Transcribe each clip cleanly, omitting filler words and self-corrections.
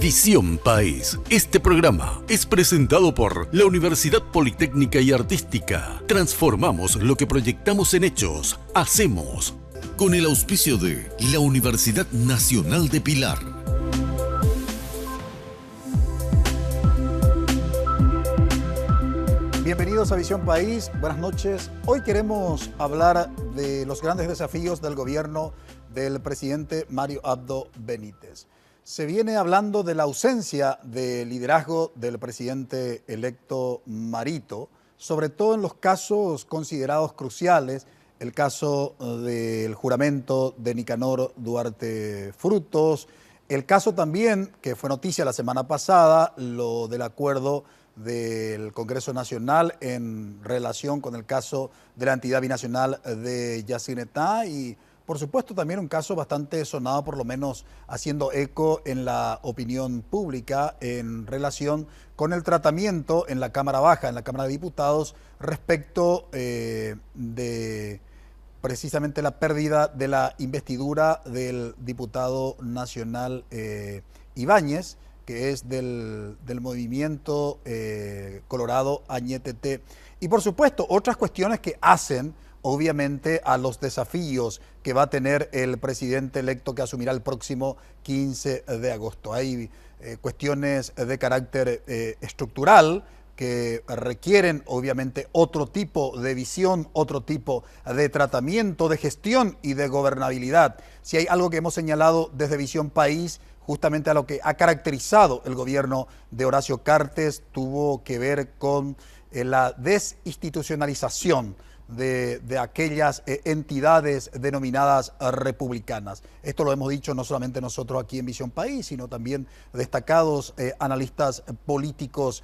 Visión País. Este programa es presentado por la Universidad Politécnica y Artística. Transformamos lo que proyectamos en hechos. Hacemos. Con el auspicio de la Universidad Nacional de Pilar. Bienvenidos a Visión País, buenas noches. Hoy queremos hablar de los grandes desafíos del gobierno del presidente Mario Abdo Benítez. Se viene hablando de la ausencia de liderazgo del presidente electo Marito, sobre todo en los casos considerados cruciales, el caso del juramento de Nicanor Duarte Frutos, el caso también, que fue noticia la semana pasada, lo del acuerdo del Congreso Nacional en relación con el caso de la entidad binacional de Yacyretá y por supuesto también un caso bastante sonado, por lo menos haciendo eco en la opinión pública en relación con el tratamiento en la Cámara Baja, en la Cámara de Diputados, respecto de precisamente la pérdida de la investidura del diputado nacional Ibáñez, que es del movimiento Colorado Añetete. Y por supuesto, otras cuestiones que hacen, obviamente, a los desafíos que va a tener el presidente electo que asumirá el próximo 15 de agosto. Hay cuestiones de carácter estructural que requieren, obviamente, otro tipo de visión, otro tipo de tratamiento, de gestión y de gobernabilidad. Si hay algo que hemos señalado desde Visión País, justamente a lo que ha caracterizado el gobierno de Horacio Cartes, tuvo que ver con la desinstitucionalización de aquellas entidades denominadas republicanas. Esto lo hemos dicho no solamente nosotros aquí en Visión País, sino también destacados analistas políticos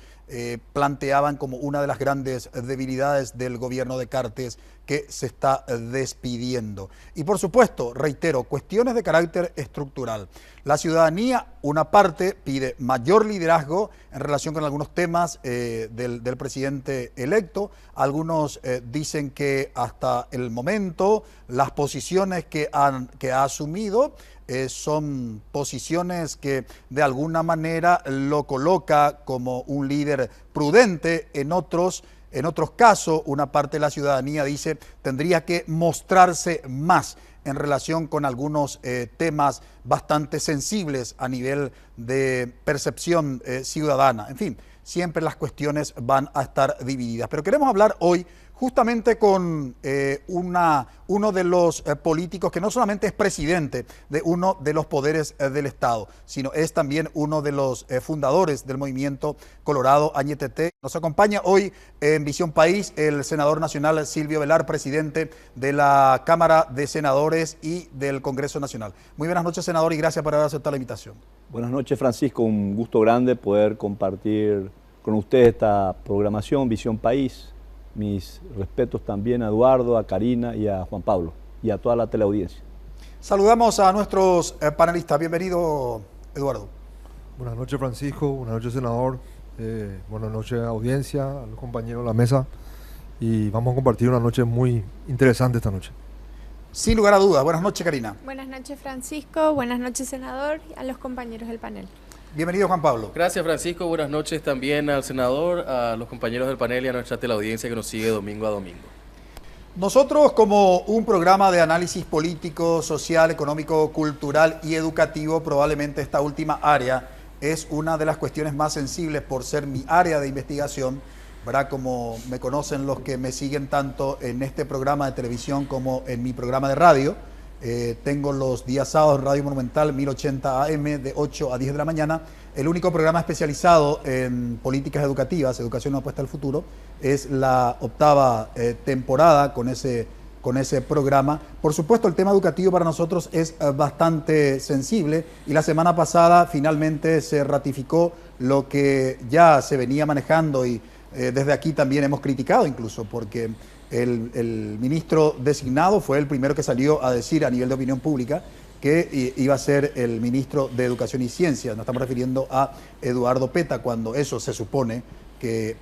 planteaban como una de las grandes debilidades del gobierno de Cartes que se está despidiendo. Y por supuesto, reitero, cuestiones de carácter estructural. La ciudadanía, una parte, pide mayor liderazgo en relación con algunos temas del presidente electo. Algunos dicen que hasta el momento las posiciones que ha asumido son posiciones que de alguna manera lo coloca como un líder prudente. En otros casos, una parte de la ciudadanía dice tendría que mostrarse más en relación con algunos temas bastante sensibles a nivel de percepción ciudadana. En fin, siempre las cuestiones van a estar divididas. Pero queremos hablar hoy justamente con uno de los políticos que no solamente es presidente de uno de los poderes del Estado, sino es también uno de los fundadores del movimiento Colorado Añetete. Nos acompaña hoy en Visión País el senador nacional Silvio Velar, presidente de la Cámara de Senadores y del Congreso Nacional. Muy buenas noches, senador, y gracias por haber aceptado la invitación. Buenas noches, Francisco. Un gusto grande poder compartir con usted esta programación Visión País. Mis respetos también a Eduardo, a Karina y a Juan Pablo y a toda la teleaudiencia. Saludamos a nuestros panelistas. Bienvenido, Eduardo. Buenas noches, Francisco. Buenas noches, senador. Buenas noches, audiencia, a los compañeros de la mesa. Y vamos a compartir una noche muy interesante esta noche. Sin lugar a dudas. Buenas noches, Karina. Buenas noches, Francisco. Buenas noches, senador, y a los compañeros del panel. Bienvenido, Juan Pablo. Gracias, Francisco. Buenas noches también al senador, a los compañeros del panel y a nuestra teleaudiencia que nos sigue domingo a domingo. Nosotros, como un programa de análisis político, social, económico, cultural y educativo, probablemente esta última área es una de las cuestiones más sensibles por ser mi área de investigación, ¿verdad? Como me conocen los que me siguen tanto en este programa de televisión como en mi programa de radio. Tengo los días sábados Radio Monumental 1080 AM de 8 a 10 de la mañana. El único programa especializado en políticas educativas, educación apuesta al futuro, es la octava temporada con ese programa. Por supuesto, el tema educativo para nosotros es bastante sensible y la semana pasada finalmente se ratificó lo que ya se venía manejando y desde aquí también hemos criticado incluso porque el ministro designado fue el primero que salió a decir a nivel de opinión pública que iba a ser el ministro de Educación y Ciencia. Nos estamos refiriendo a Eduardo Peta, cuando eso se supone que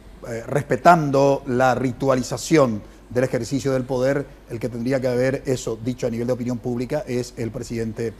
respetando la ritualización del ejercicio del poder, el que tendría que haber eso dicho a nivel de opinión pública es el presidente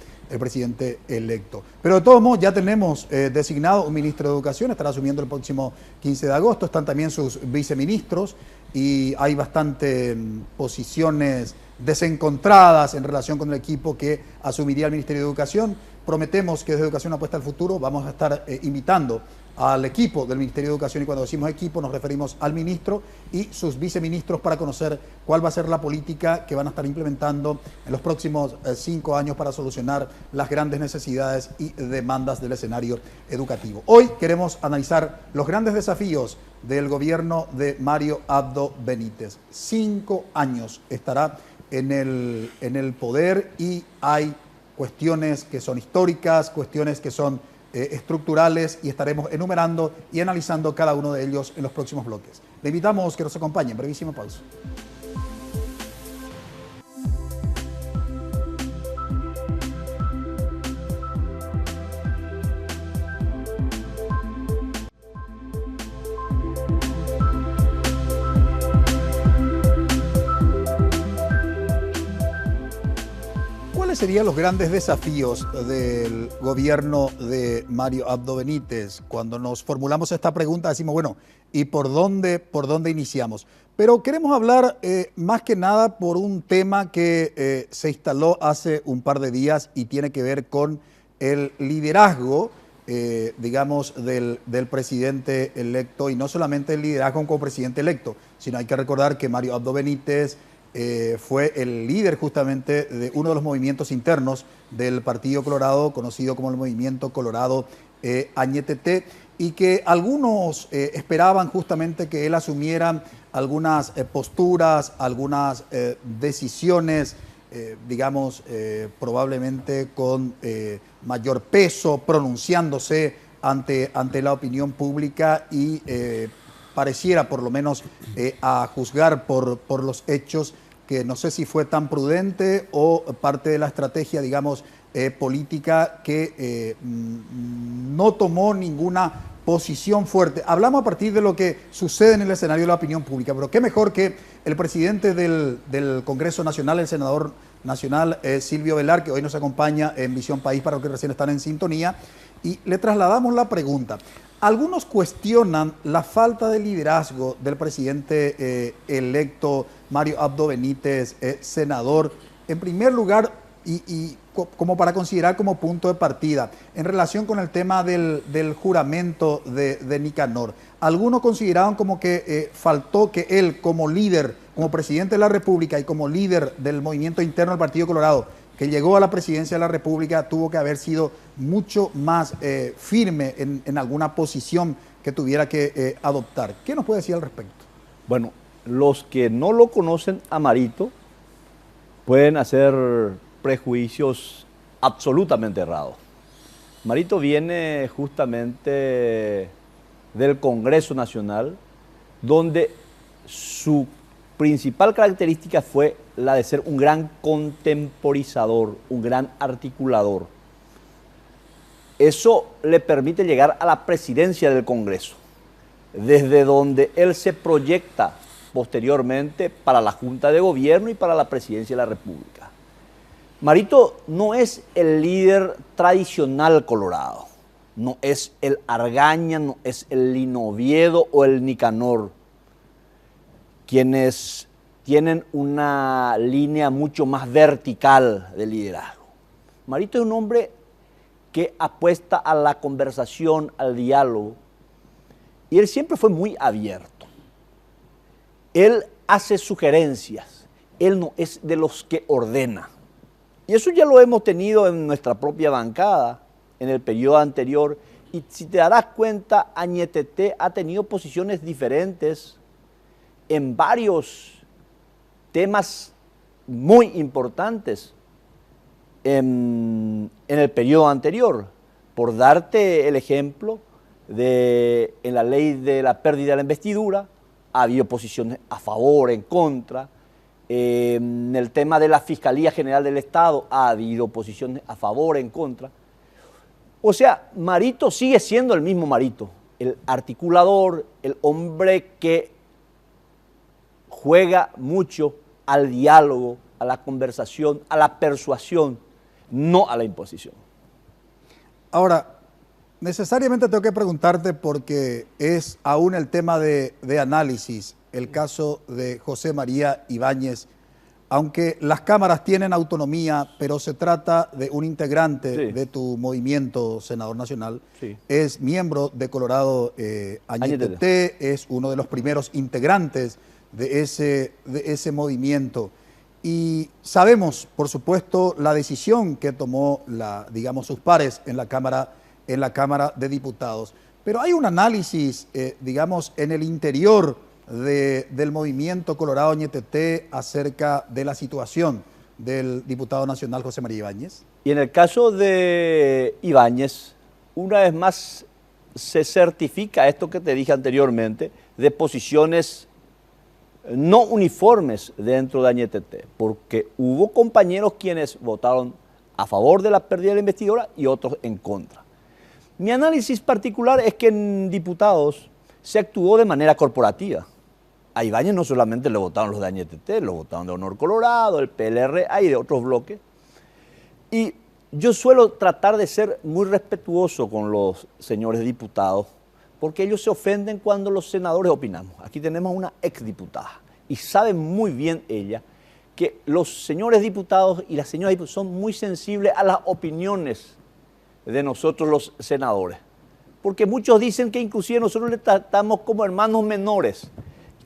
electo. Pero de todos modos ya tenemos designado un ministro de Educación, estará asumiendo el próximo 15 de agosto, están también sus viceministros y hay bastantes posiciones desencontradas en relación con el equipo que asumiría el Ministerio de Educación. Prometemos que desde Educación Apuesta al Futuro vamos a estar invitando al equipo del Ministerio de Educación, y cuando decimos equipo nos referimos al ministro y sus viceministros, para conocer cuál va a ser la política que van a estar implementando en los próximos 5 años para solucionar las grandes necesidades y demandas del escenario educativo. Hoy queremos analizar los grandes desafíos del gobierno de Mario Abdo Benítez. 5 años estará en el poder y hay cuestiones que son históricas, cuestiones que son estructurales, y estaremos enumerando y analizando cada uno de ellos en los próximos bloques. Le invitamos que nos acompañen. Brevísima pausa. ¿Cuáles serían los grandes desafíos del gobierno de Mario Abdo Benítez? Cuando nos formulamos esta pregunta decimos, bueno, ¿y por dónde iniciamos? Pero queremos hablar más que nada por un tema que se instaló hace un par de días y tiene que ver con el liderazgo, digamos, del presidente electo, y no solamente el liderazgo como presidente electo, sino hay que recordar que Mario Abdo Benítez fue el líder justamente de uno de los movimientos internos del Partido Colorado, conocido como el Movimiento Colorado Añetete, y que algunos esperaban justamente que él asumiera algunas posturas, algunas decisiones, digamos, probablemente con mayor peso, pronunciándose ante la opinión pública y pareciera, por lo menos a juzgar por los hechos, que no sé si fue tan prudente o parte de la estrategia, digamos, política, que no tomó ninguna posición fuerte. Hablamos a partir de lo que sucede en el escenario de la opinión pública, pero qué mejor que el presidente del Congreso Nacional, el senador nacional Silvio Velar, que hoy nos acompaña en Visión País para los que recién están en sintonía, y le trasladamos la pregunta. Algunos cuestionan la falta de liderazgo del presidente electo Mario Abdo Benítez, senador, en primer lugar, y como para considerar como punto de partida, en relación con el tema del juramento de Nicanor. Algunos consideraron como que faltó que él, como líder, como presidente de la República y como líder del movimiento interno del Partido Colorado, que llegó a la presidencia de la República, tuvo que haber sido mucho más firme en alguna posición que tuviera que adoptar. ¿Qué nos puede decir al respecto? Bueno, los que no lo conocen a Marito pueden hacer prejuicios absolutamente errados. Marito viene justamente del Congreso Nacional, donde su principal característica fue la de ser un gran contemporizador, un gran articulador. Eso le permite llegar a la presidencia del Congreso, desde donde él se proyecta posteriormente para la Junta de Gobierno y para la presidencia de la República. Marito no es el líder tradicional colorado, no es el Argaña, no es el Lino Oviedo o el Nicanor, quienes tienen una línea mucho más vertical de liderazgo. Marito es un hombre que apuesta a la conversación, al diálogo, y él siempre fue muy abierto. Él hace sugerencias, él no es de los que ordena. Y eso ya lo hemos tenido en nuestra propia bancada, en el periodo anterior, y si te darás cuenta, Añetete ha tenido posiciones diferentes en varios temas muy importantes en el periodo anterior. Por darte el ejemplo, en la ley de la pérdida de la investidura, ha habido posiciones a favor, en contra. En el tema de la Fiscalía General del Estado ha habido posiciones a favor, en contra. O sea, Marito sigue siendo el mismo Marito, el articulador, el hombre que juega mucho al diálogo, a la conversación, a la persuasión, no a la imposición. Ahora, necesariamente tengo que preguntarte porque es aún el tema de análisis, el caso de José María Ibáñez. Aunque las cámaras tienen autonomía, pero se trata de un integrante de tu movimiento, senador nacional, es miembro de Colorado Añetete, es uno de los primeros integrantes de ese movimiento. Y sabemos, por supuesto, la decisión que tomó sus pares en la Cámara de Diputados. Pero hay un análisis, en el interior del movimiento Colorado Añetete acerca de la situación del diputado nacional José María Ibáñez. Y en el caso de Ibáñez, una vez más se certifica esto que te dije anteriormente, de posiciones no uniformes dentro de Añetete, porque hubo compañeros quienes votaron a favor de la pérdida de la investidura y otros en contra. Mi análisis particular es que en diputados se actuó de manera corporativa. A Ibáñez no solamente le votaron los de Añetete, lo votaron de Honor Colorado, el PLRA y de otros bloques. Y yo suelo tratar de ser muy respetuoso con los señores diputados, porque ellos se ofenden cuando los senadores opinamos. Aquí tenemos una exdiputada y sabe muy bien ella que los señores diputados y las señoras diputadas son muy sensibles a las opiniones de nosotros los senadores. Porque muchos dicen que inclusive nosotros le tratamos como hermanos menores,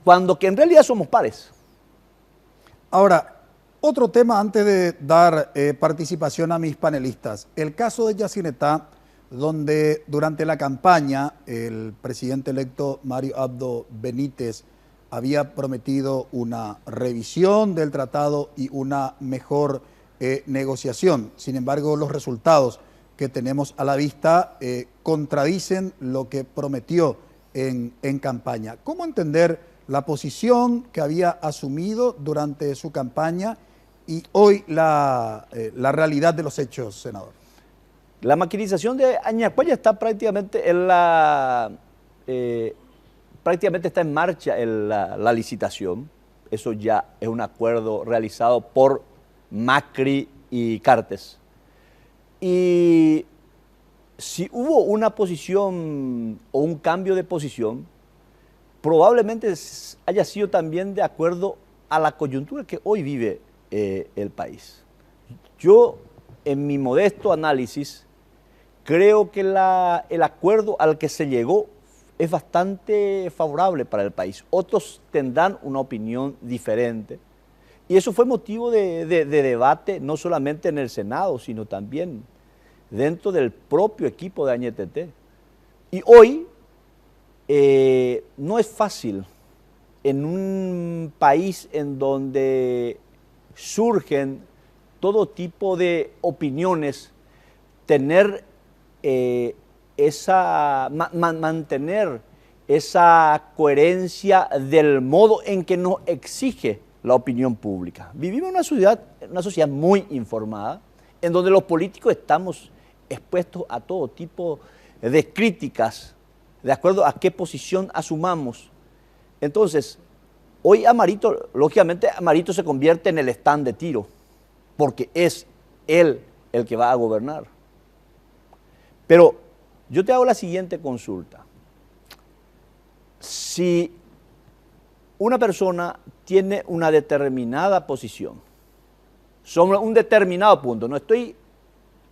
cuando que en realidad somos pares. Ahora, otro tema antes de dar participación a mis panelistas. El caso de Yacyretá, donde durante la campaña el presidente electo Mario Abdo Benítez había prometido una revisión del tratado y una mejor negociación. Sin embargo, los resultados que tenemos a la vista contradicen lo que prometió en campaña. ¿Cómo entender la posición que había asumido durante su campaña y hoy la realidad de los hechos, senador? La maquinización de Añacuaya está prácticamente prácticamente está en marcha la licitación. Eso ya es un acuerdo realizado por Macri y Cartes. Y si hubo una posición o un cambio de posición, probablemente haya sido también de acuerdo a la coyuntura que hoy vive el país. Yo, en mi modesto análisis, creo que el acuerdo al que se llegó es bastante favorable para el país. Otros tendrán una opinión diferente. Y eso fue motivo de debate no solamente en el Senado, sino también dentro del propio equipo de Añetete. Y hoy no es fácil en un país en donde surgen todo tipo de opiniones tener mantener esa coherencia del modo en que nos exige la opinión pública. Vivimos en una sociedad muy informada, en donde los políticos estamos expuestos a todo tipo de críticas, de acuerdo a qué posición asumamos. Entonces, hoy Amarito, lógicamente, Amarito se convierte en el stand de tiro, porque es él el que va a gobernar. Pero yo te hago la siguiente consulta. Si una persona tiene una determinada posición, sobre un determinado punto, no estoy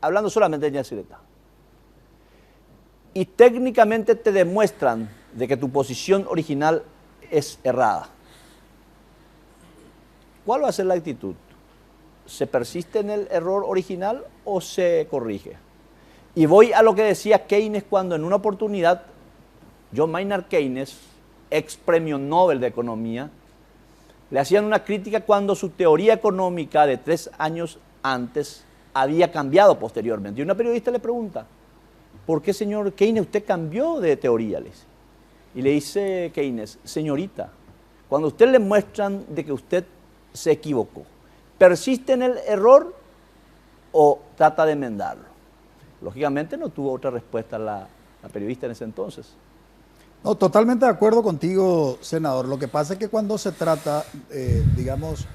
hablando solamente de Yacyretá, y técnicamente te demuestran de que tu posición original es errada, ¿cuál va a ser la actitud? ¿Se persiste en el error original o se corrige? Y voy a lo que decía Keynes cuando en una oportunidad, John Maynard Keynes, ex premio Nobel de Economía, le hacían una crítica cuando su teoría económica de 3 años antes había cambiado posteriormente. Y una periodista le pregunta, ¿por qué, señor Keynes, usted cambió de teoría? Y le dice Keynes, señorita, cuando a usted le muestran de que usted se equivocó, ¿persiste en el error o trata de enmendarlo? Lógicamente no tuvo otra respuesta la periodista en ese entonces. No, totalmente de acuerdo contigo, senador. Lo que pasa es que cuando se trata, digamos,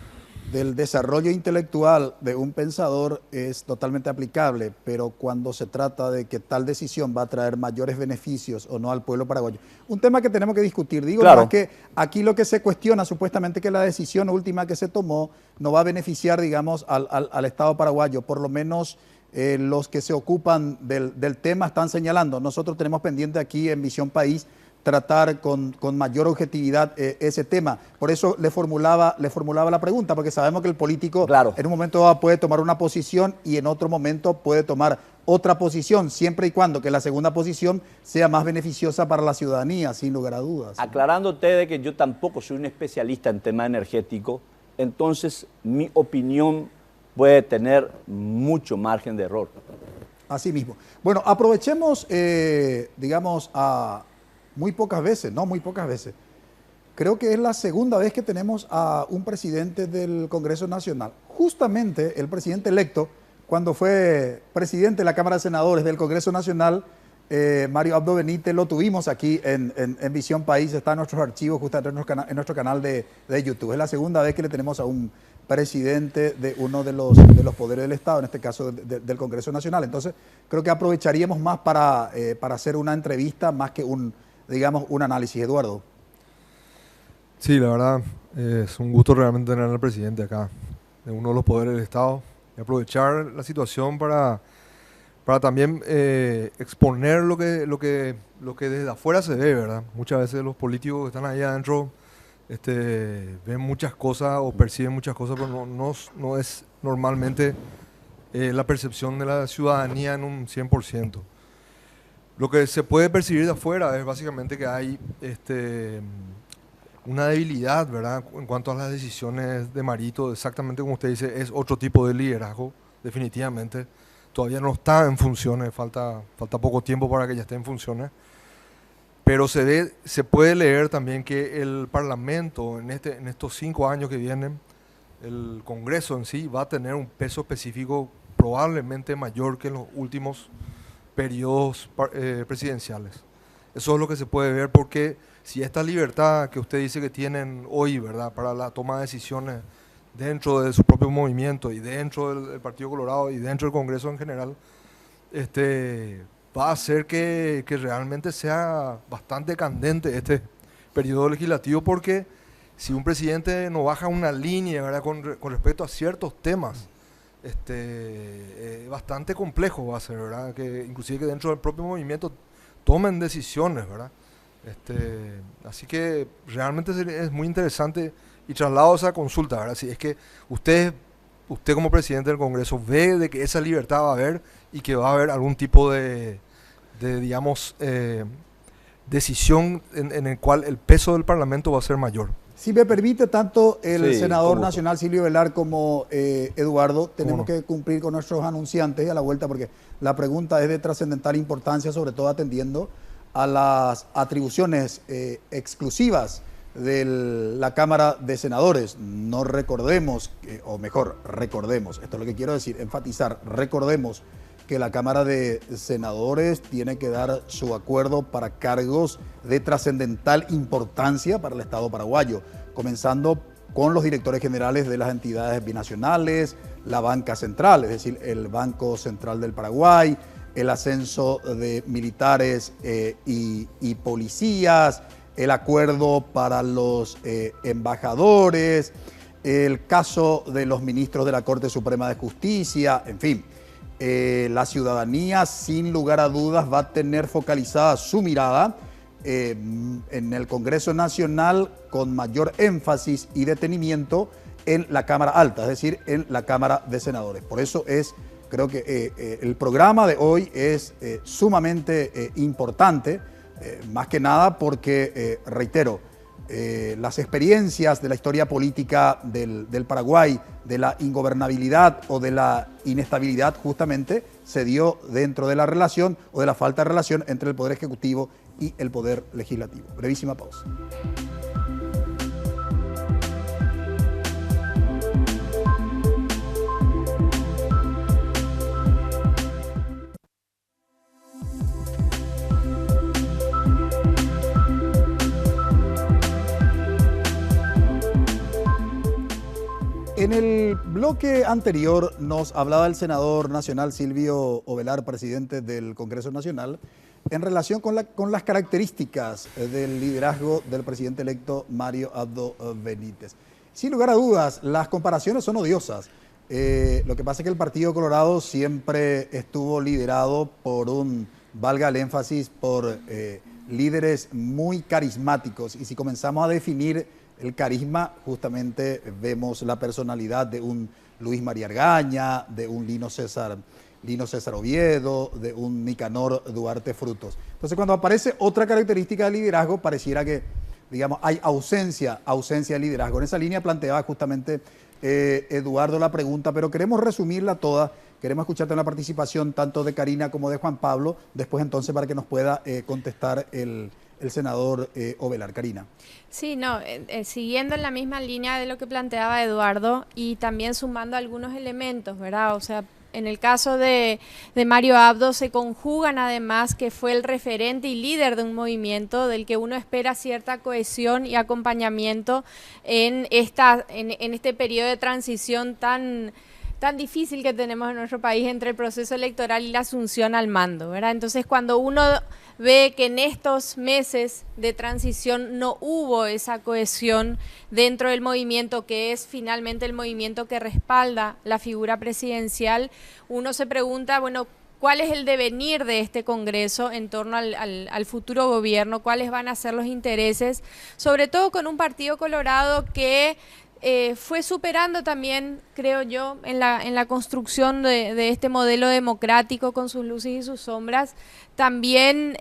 del desarrollo intelectual de un pensador es totalmente aplicable, pero cuando se trata de que tal decisión va a traer mayores beneficios o no al pueblo paraguayo, un tema que tenemos que discutir. Digo, Claro. más que aquí lo que se cuestiona supuestamente que la decisión última que se tomó no va a beneficiar, digamos, al Estado paraguayo, por lo menos los que se ocupan del tema están señalando. Nosotros tenemos pendiente aquí en Visión País tratar con mayor objetividad ese tema. Por eso le formulaba la pregunta, porque sabemos que el político Claro. en un momento dado puede tomar una posición y en otro momento puede tomar otra posición, siempre y cuando que la segunda posición sea más beneficiosa para la ciudadanía, sin lugar a dudas. Aclarándote de que yo tampoco soy un especialista en tema energético, entonces mi opinión puede tener mucho margen de error. Así mismo. Bueno, aprovechemos, digamos, muy pocas veces, creo que es la segunda vez que tenemos a un presidente del Congreso Nacional. Justamente el presidente electo, cuando fue presidente de la Cámara de Senadores del Congreso Nacional, Mario Abdo Benítez, lo tuvimos aquí en Visión País, está en nuestros archivos, justamente en nuestro canal de YouTube. Es la segunda vez que le tenemos a un presidente de uno de los poderes del Estado, en este caso del Congreso Nacional. Entonces, creo que aprovecharíamos más para hacer una entrevista, más que un análisis. Eduardo. Sí, la verdad, es un gusto realmente tener al presidente acá, de uno de los poderes del Estado, y aprovechar la situación para también exponer lo que desde afuera se ve, ¿verdad? Muchas veces los políticos que están ahí adentro ven muchas cosas o perciben muchas cosas, pero no es normalmente la percepción de la ciudadanía en un 100%. Lo que se puede percibir de afuera es básicamente que hay una debilidad, ¿verdad? En cuanto a las decisiones de Marito, exactamente como usted dice, es otro tipo de liderazgo, definitivamente. Todavía no está en funciones, falta poco tiempo para que ya esté en funciones. Pero se puede leer también que el Parlamento en estos 5 años que vienen, el Congreso en sí va a tener un peso específico probablemente mayor que en los últimos periodos presidenciales. Eso es lo que se puede ver, porque si esta libertad que usted dice que tienen hoy, ¿verdad?, para la toma de decisiones dentro de su propio movimiento y dentro del Partido Colorado y dentro del Congreso en general, va a hacer que realmente sea bastante candente este periodo legislativo, porque si un presidente no baja una línea, ¿verdad?, con respecto a ciertos temas, bastante complejo va a ser, ¿verdad?, que inclusive que dentro del propio movimiento tomen decisiones, ¿verdad? Así que realmente es muy interesante, y traslado esa consulta, ¿verdad? Si es que usted como presidente del Congreso ve de que esa libertad va a haber y que va a haber algún tipo de digamos, decisión en el cual el peso del Parlamento va a ser mayor. Si me permite, tanto el Sí, senador como nacional Silvio Velar como Eduardo, tenemos que cumplir con nuestros anunciantes a la vuelta, porque la pregunta es de trascendental importancia, sobre todo atendiendo a las atribuciones exclusivas de la Cámara de Senadores. No recordemos, o mejor, recordemos, esto es lo que quiero decir, enfatizar, recordemos que la Cámara de Senadores tiene que dar su acuerdo para cargos de trascendental importancia para el Estado paraguayo, comenzando con los directores generales de las entidades binacionales, la banca central, es decir, el Banco Central del Paraguay, el ascenso de militares y policías, el acuerdo para los embajadores, el caso de los ministros de la Corte Suprema de Justicia, en fin. La ciudadanía, sin lugar a dudas, va a tener focalizada su mirada en el Congreso Nacional con mayor énfasis y detenimiento en la Cámara Alta, es decir, en la Cámara de Senadores. Por eso creo que el programa de hoy es sumamente importante, más que nada porque, reitero, las experiencias de la historia política del Paraguay, de la ingobernabilidad o de la inestabilidad, justamente se dio dentro de la relación o de la falta de relación entre el Poder Ejecutivo y el Poder Legislativo. Brevísima pausa. En el bloque anterior nos hablaba el senador nacional Silvio Ovelar, presidente del Congreso Nacional, en relación con las características del liderazgo del presidente electo Mario Abdo Benítez. Sin lugar a dudas, las comparaciones son odiosas. Lo que pasa es que el Partido Colorado siempre estuvo liderado por valga el énfasis, por líderes muy carismáticos. Y si comenzamos a definir el carisma, justamente vemos la personalidad de un Luis María Argaña, de un Lino César Oviedo, de un Nicanor Duarte Frutos. Entonces, cuando aparece otra característica de liderazgo, pareciera que, digamos, hay ausencia de liderazgo. En esa línea planteaba justamente Eduardo la pregunta, pero queremos resumirla toda. Queremos escucharte en la participación tanto de Karina como de Juan Pablo, después entonces para que nos pueda contestar el senador Ovelar. Karina. Sí, no, siguiendo en la misma línea de lo que planteaba Eduardo y también sumando algunos elementos, ¿verdad? O sea, en el caso de Mario Abdo se conjugan además que fue el referente y líder de un movimiento del que uno espera cierta cohesión y acompañamiento en este periodo de transición tan difícil que tenemos en nuestro país entre el proceso electoral y la asunción al mando, ¿verdad? Entonces, cuando uno ve que en estos meses de transición no hubo esa cohesión dentro del movimiento, que es finalmente el movimiento que respalda la figura presidencial, uno se pregunta, bueno, ¿cuál es el devenir de este Congreso en torno al futuro gobierno? ¿Cuáles van a ser los intereses? Sobre todo con un Partido Colorado que fue superando también, creo yo, en la construcción de este modelo democrático con sus luces y sus sombras, también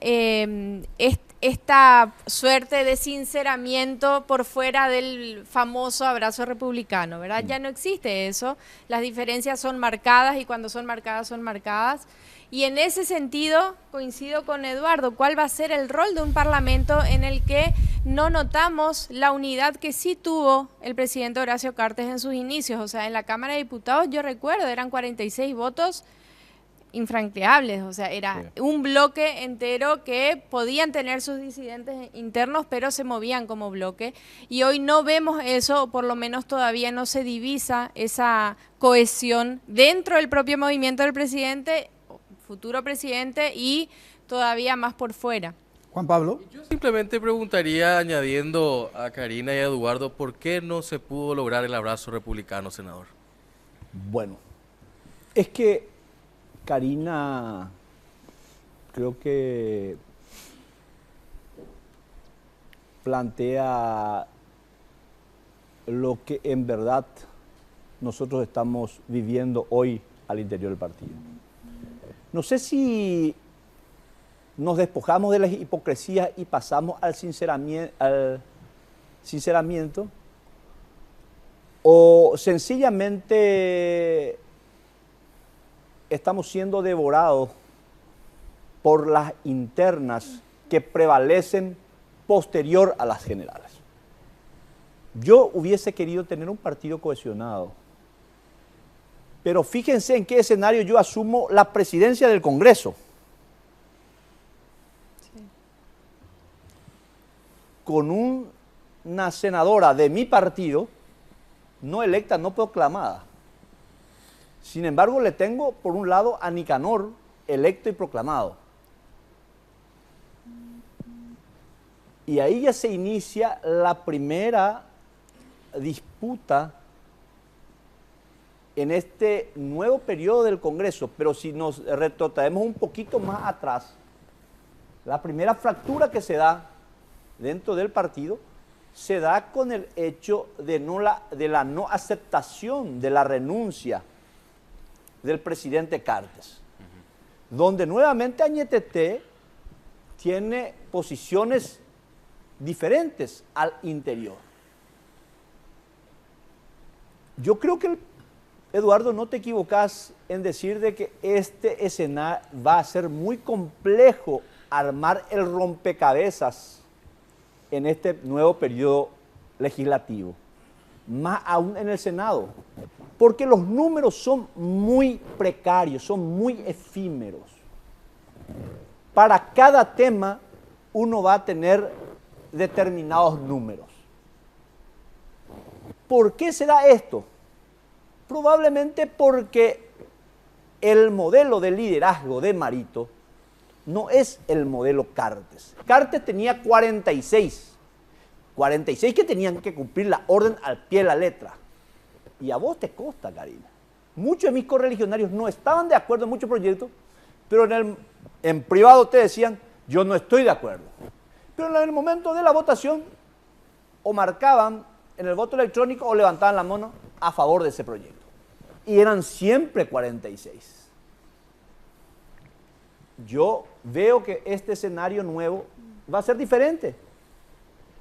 esta suerte de sinceramiento por fuera del famoso abrazo republicano, ¿verdad? Ya no existe eso, las diferencias son marcadas y cuando son marcadas, son marcadas. Y en ese sentido, coincido con Eduardo, ¿cuál va a ser el rol de un parlamento en el que no notamos la unidad que sí tuvo el presidente Horacio Cartes en sus inicios? O sea, en la Cámara de Diputados, yo recuerdo, eran 46 votos infranqueables, o sea, era un bloque entero que podían tener sus disidentes internos, pero se movían como bloque. Y hoy no vemos eso, o por lo menos todavía no se divisa esa cohesión dentro del propio movimiento del presidente, futuro presidente, y todavía más por fuera. Juan Pablo. Yo simplemente preguntaría, añadiendo a Karina y a Eduardo, ¿por qué no se pudo lograr el abrazo republicano, senador? Bueno, es que Karina creo que plantea lo que en verdad nosotros estamos viviendo hoy al interior del partido. No sé si nos despojamos de las hipocresías y pasamos al sinceramiento o sencillamente estamos siendo devorados por las internas que prevalecen posterior a las generales. Yo hubiese querido tener un partido cohesionado, pero fíjense en qué escenario yo asumo la presidencia del Congreso. Sí. Con una senadora de mi partido, no electa, no proclamada. Sin embargo, le tengo por un lado a Nicanor, electo y proclamado. Y ahí ya se inicia la primera disputa en este nuevo periodo del Congreso. Pero si nos retrotraemos un poquito más atrás, la primera fractura que se da dentro del partido se da con el hecho de la no aceptación de la renuncia del presidente Cartes, donde nuevamente Añetete tiene posiciones diferentes al interior. Yo creo que, Eduardo, no te equivocas en decir de que este escenario va a ser muy complejo armar el rompecabezas en este nuevo periodo legislativo, más aún en el Senado, porque los números son muy precarios, son muy efímeros. Para cada tema uno va a tener determinados números. ¿Por qué se da esto? Probablemente porque el modelo de liderazgo de Marito no es el modelo Cartes. Cartes tenía 46 que tenían que cumplir la orden al pie de la letra. Y a vos te consta, Karina. Muchos de mis correligionarios no estaban de acuerdo en muchos proyectos, pero en privado te decían, yo no estoy de acuerdo. Pero en el momento de la votación, o marcaban en el voto electrónico o levantaban la mano a favor de ese proyecto. Y eran siempre 46. Yo veo que este escenario nuevo va a ser diferente,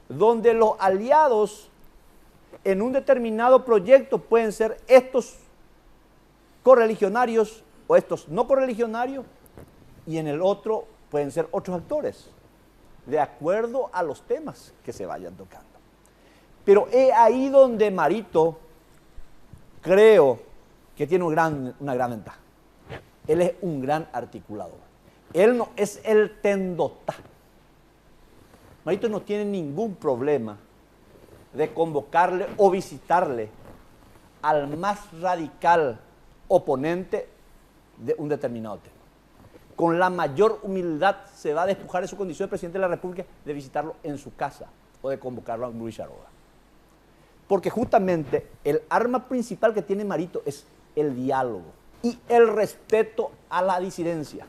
donde los aliados en un determinado proyecto pueden ser estos correligionarios o estos no correligionarios, y en el otro pueden ser otros actores, de acuerdo a los temas que se vayan tocando. Pero es ahí donde Marito creo que tiene una gran ventaja. Él es un gran articulador. Él no es el tendotá. Marito no tiene ningún problema de convocarle o visitarle al más radical oponente de un determinado tema. Con la mayor humildad se va a despojar de su condición de presidente de la República de visitarlo en su casa o de convocarlo a Luis Charoga. Porque justamente el arma principal que tiene Marito es el diálogo y el respeto a la disidencia.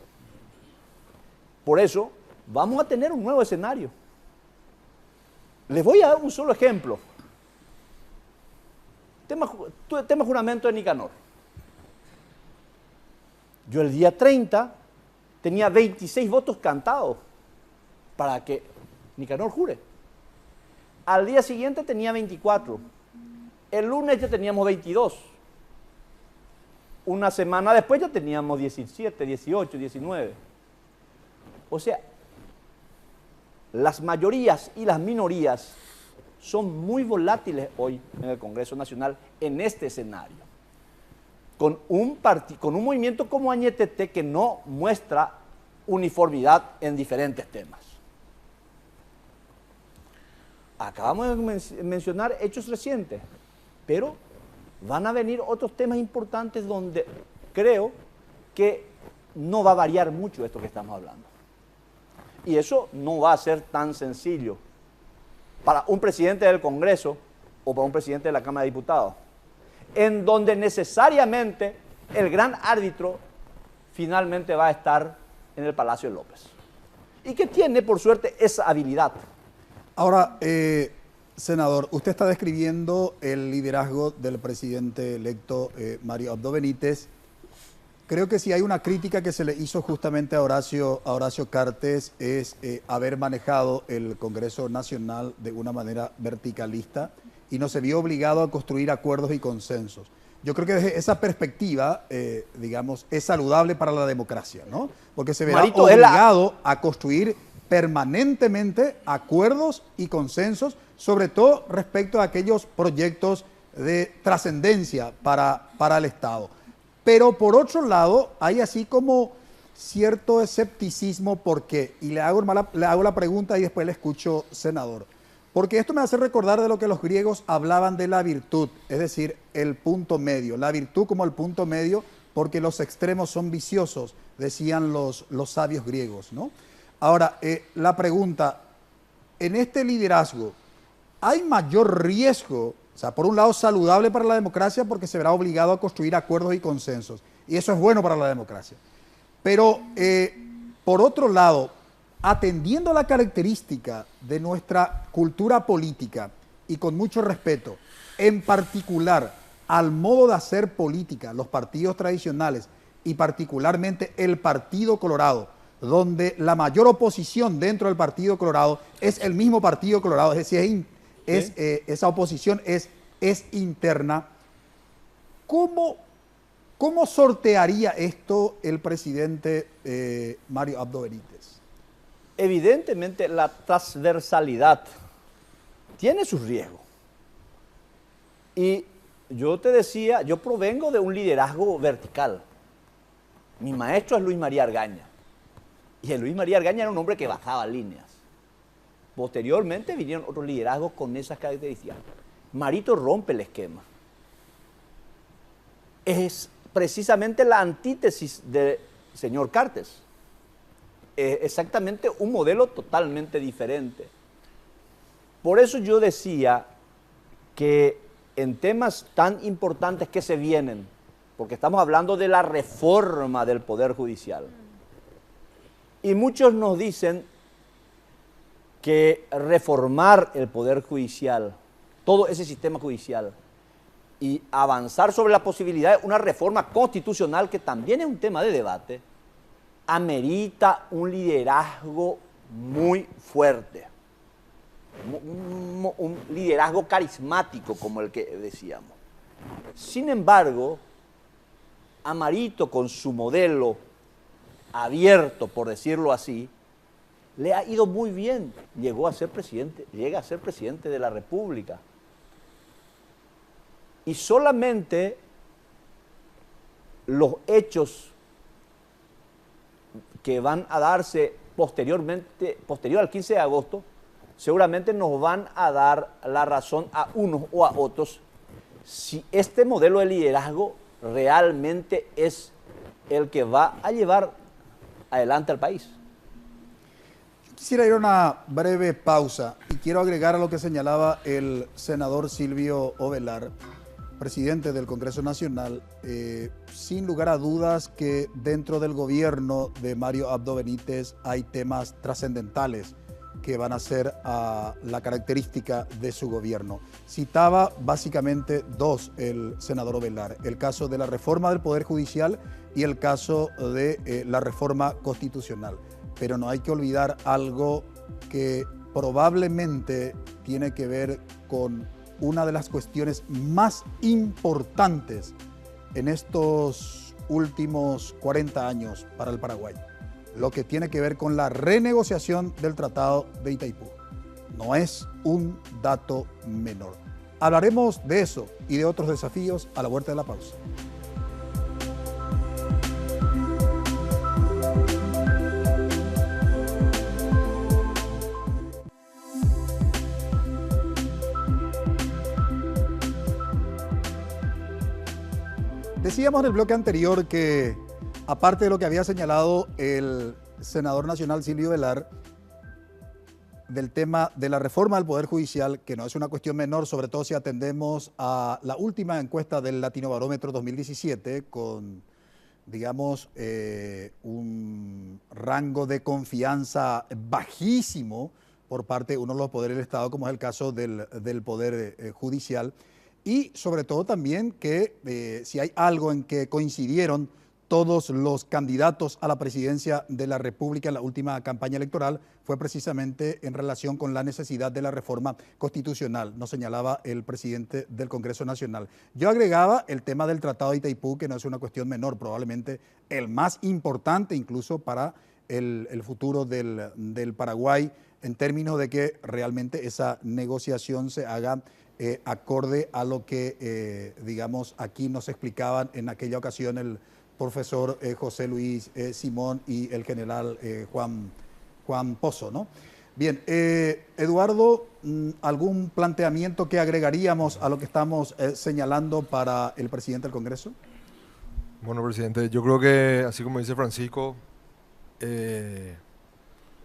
Por eso vamos a tener un nuevo escenario. Les voy a dar un solo ejemplo. Tema juramento de Nicanor. Yo el día 30 tenía 26 votos cantados para que Nicanor jure. Al día siguiente tenía 24. El lunes ya teníamos 22. Una semana después ya teníamos 17, 18, 19. O sea, las mayorías y las minorías son muy volátiles hoy en el Congreso Nacional en este escenario. Con un movimiento como Añetete que no muestra uniformidad en diferentes temas. Acabamos de mencionar hechos recientes, pero van a venir otros temas importantes donde creo que no va a variar mucho esto que estamos hablando. Y eso no va a ser tan sencillo para un presidente del Congreso o para un presidente de la Cámara de Diputados, en donde necesariamente el gran árbitro finalmente va a estar en el Palacio de López. Y que tiene, por suerte, esa habilidad. Ahora, senador, usted está describiendo el liderazgo del presidente electo Mario Abdo Benítez. Creo que si hay una crítica que se le hizo justamente a Horacio Cartes es haber manejado el Congreso Nacional de una manera verticalista y no se vio obligado a construir acuerdos y consensos. Yo creo que desde esa perspectiva, digamos, es saludable para la democracia, ¿no? Porque se verá Marito, obligado a construir permanentemente acuerdos y consensos, sobre todo respecto a aquellos proyectos de trascendencia para el Estado. Pero por otro lado, hay así como cierto escepticismo, ¿por qué? Y le hago la pregunta y después le escucho, senador. Porque esto me hace recordar de lo que los griegos hablaban de la virtud, es decir, el punto medio. La virtud como el punto medio, porque los extremos son viciosos, decían los sabios griegos, ¿no? Ahora, la pregunta, en este liderazgo, ¿hay mayor riesgo? O sea, por un lado, saludable para la democracia porque se verá obligado a construir acuerdos y consensos. Y eso es bueno para la democracia. Pero, por otro lado, atendiendo a la característica de nuestra cultura política y con mucho respeto, en particular al modo de hacer política, los partidos tradicionales y particularmente el Partido Colorado, donde la mayor oposición dentro del Partido Colorado es el mismo Partido Colorado, es decir, esa oposición es interna. ¿Cómo sortearía esto el presidente Mario Abdo Benítez? Evidentemente la transversalidad tiene sus riesgos. Y yo te decía, yo provengo de un liderazgo vertical. Mi maestro es Luis María Argaña. Y el Luis María Argaña era un hombre que bajaba líneas. Posteriormente vinieron otros liderazgos con esas características. Marito rompe el esquema. es precisamente la antítesis del señor Cartes. Exactamente un modelo totalmente diferente. Por eso yo decía que en temas tan importantes que se vienen, porque estamos hablando de la reforma del Poder Judicial, y muchos nos dicen que reformar el Poder Judicial, todo ese sistema judicial, y avanzar sobre la posibilidad de una reforma constitucional, que también es un tema de debate, amerita un liderazgo muy fuerte, un liderazgo carismático como el que decíamos. Sin embargo, Amárito, con su modelo abierto, por decirlo así, le ha ido muy bien. Llega a ser presidente de la República. Y solamente los hechos que van a darse posterior al 15 de agosto, seguramente nos van a dar la razón a unos o a otros si este modelo de liderazgo realmente es el que va a llevar adelante al país. Quisiera ir a una breve pausa y quiero agregar a lo que señalaba el senador Silvio Ovelar, presidente del Congreso Nacional. Sin lugar a dudas que dentro del gobierno de Mario Abdo Benítez hay temas trascendentales que van a ser la característica de su gobierno. Citaba básicamente dos el senador Ovelar: el caso de la reforma del Poder Judicial y el caso de la reforma constitucional. Pero no hay que olvidar algo que probablemente tiene que ver con una de las cuestiones más importantes en estos últimos 40 años para el Paraguay, lo que tiene que ver con la renegociación del Tratado de Itaipú. No es un dato menor. Hablaremos de eso y de otros desafíos a la vuelta de la pausa. Decíamos en el bloque anterior que, aparte de lo que había señalado el senador nacional Silvio Ovelar, del tema de la reforma del Poder Judicial, que no es una cuestión menor, sobre todo si atendemos a la última encuesta del Latinobarómetro 2017, con, digamos, un rango de confianza bajísimo por parte de uno de los poderes del Estado, como es el caso del Poder Judicial. Y sobre todo también que si hay algo en que coincidieron todos los candidatos a la presidencia de la República en la última campaña electoral, fue precisamente en relación con la necesidad de la reforma constitucional, nos señalaba el presidente del Congreso Nacional. Yo agregaba el tema del Tratado de Itaipú, que no es una cuestión menor, probablemente el más importante incluso para el futuro del Paraguay, en términos de que realmente esa negociación se haga acorde a lo que, digamos, aquí nos explicaban en aquella ocasión el profesor José Luis Simón y el general Juan Pozo, ¿no? Bien, Eduardo, ¿algún planteamiento que agregaríamos a lo que estamos señalando para el presidente del Congreso? Bueno, presidente, yo creo que, así como dice Francisco,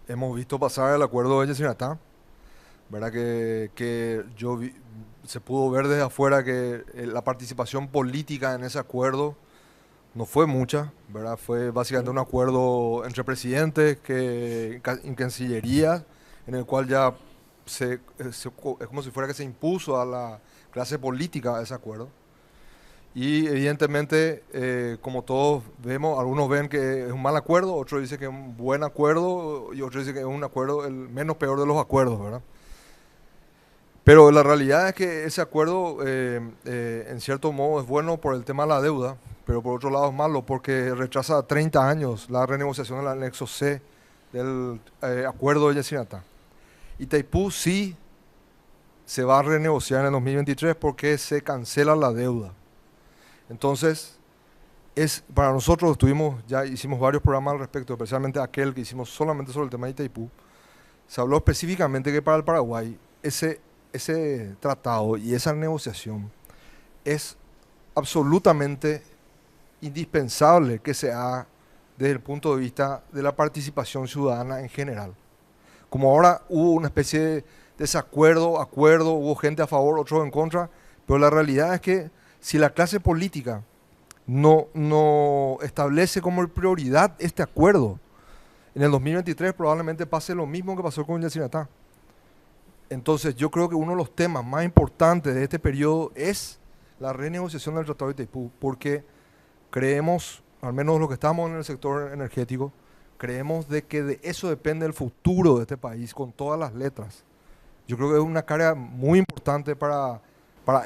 hemos visto pasar el acuerdo de Yacyretá, ¿verdad? Que se pudo ver desde afuera que la participación política en ese acuerdo no fue mucha, ¿verdad? Fue básicamente un acuerdo entre presidentes en Cancillería, en el cual ya es como si fuera que se impuso a la clase política ese acuerdo. Y evidentemente, como todos vemos, algunos ven que es un mal acuerdo, otros dicen que es un buen acuerdo y otros dicen que es un acuerdo el menos peor de los acuerdos, ¿verdad? Pero la realidad es que ese acuerdo, en cierto modo, es bueno por el tema de la deuda, pero por otro lado es malo porque retrasa 30 años la renegociación del anexo C del acuerdo de Yacyretá. Itaipú sí se va a renegociar en el 2023 porque se cancela la deuda. Entonces, para nosotros ya hicimos varios programas al respecto, especialmente aquel que hicimos solamente sobre el tema de Itaipú. Se habló específicamente que para el Paraguay ese tratado y esa negociación es absolutamente indispensable que se haga desde el punto de vista de la participación ciudadana en general. Como ahora hubo una especie de desacuerdo, acuerdo, hubo gente a favor, otros en contra, pero la realidad es que si la clase política no establece como prioridad este acuerdo, en el 2023 probablemente pase lo mismo que pasó con Yacyretá. Entonces yo creo que uno de los temas más importantes de este periodo es la renegociación del Tratado de Itaipú, porque creemos, al menos los que estamos en el sector energético, creemos de que de eso depende el futuro de este país con todas las letras. Yo creo que es una carga muy importante para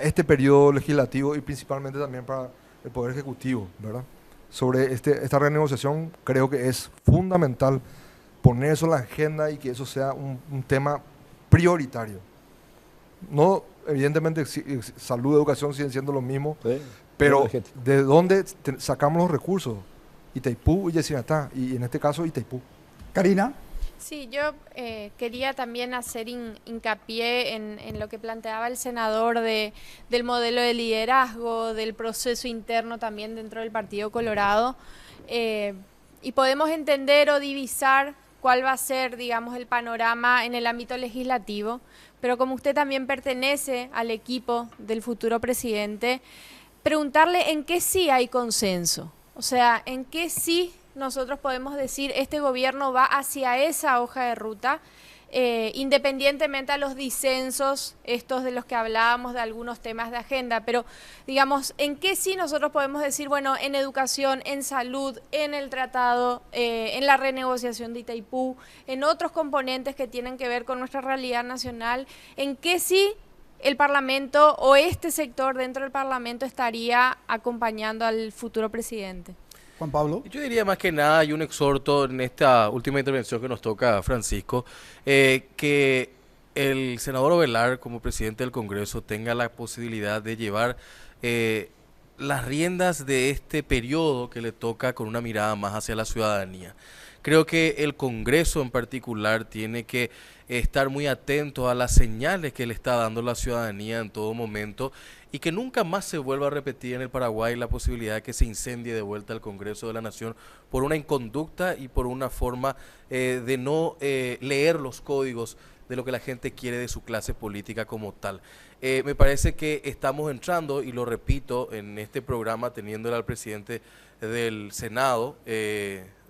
este periodo legislativo y principalmente también para el Poder Ejecutivo, ¿verdad? Sobre esta renegociación creo que es fundamental poner eso en la agenda y que eso sea un tema prioritario. No, evidentemente, salud y educación siguen siendo lo mismo, Sí, pero energético. ¿de dónde sacamos los recursos? Itaipú y Yacyretá, y en este caso Itaipú. Karina. Sí, yo quería también hacer hincapié en lo que planteaba el senador del modelo de liderazgo, del proceso interno también dentro del Partido Colorado, y podemos entender o divisar cuál va a ser, digamos, el panorama en el ámbito legislativo, pero como usted también pertenece al equipo del futuro presidente, preguntarle en qué sí hay consenso, o sea, en qué sí nosotros podemos decir este gobierno va hacia esa hoja de ruta, independientemente a los disensos, estos de los que hablábamos de algunos temas de agenda, pero digamos, ¿en qué sí nosotros podemos decir, bueno, en educación, en salud, en el tratado, en la renegociación de Itaipú, en otros componentes que tienen que ver con nuestra realidad nacional, en qué sí el Parlamento o este sector dentro del Parlamento estaría acompañando al futuro presidente? Juan Pablo. Yo diría más que nada, y un exhorto en esta última intervención que nos toca, Francisco, que el senador Ovelar, como presidente del Congreso, tenga la posibilidad de llevar las riendas de este periodo que le toca con una mirada más hacia la ciudadanía. Creo que el Congreso en particular tiene que estar muy atento a las señales que le está dando la ciudadanía en todo momento y que nunca más se vuelva a repetir en el Paraguay la posibilidad de que se incendie de vuelta el Congreso de la Nación por una inconducta y por una forma de no leer los códigos de lo que la gente quiere de su clase política como tal. Me parece que estamos entrando, y lo repito, en este programa teniéndole al presidente del Senado,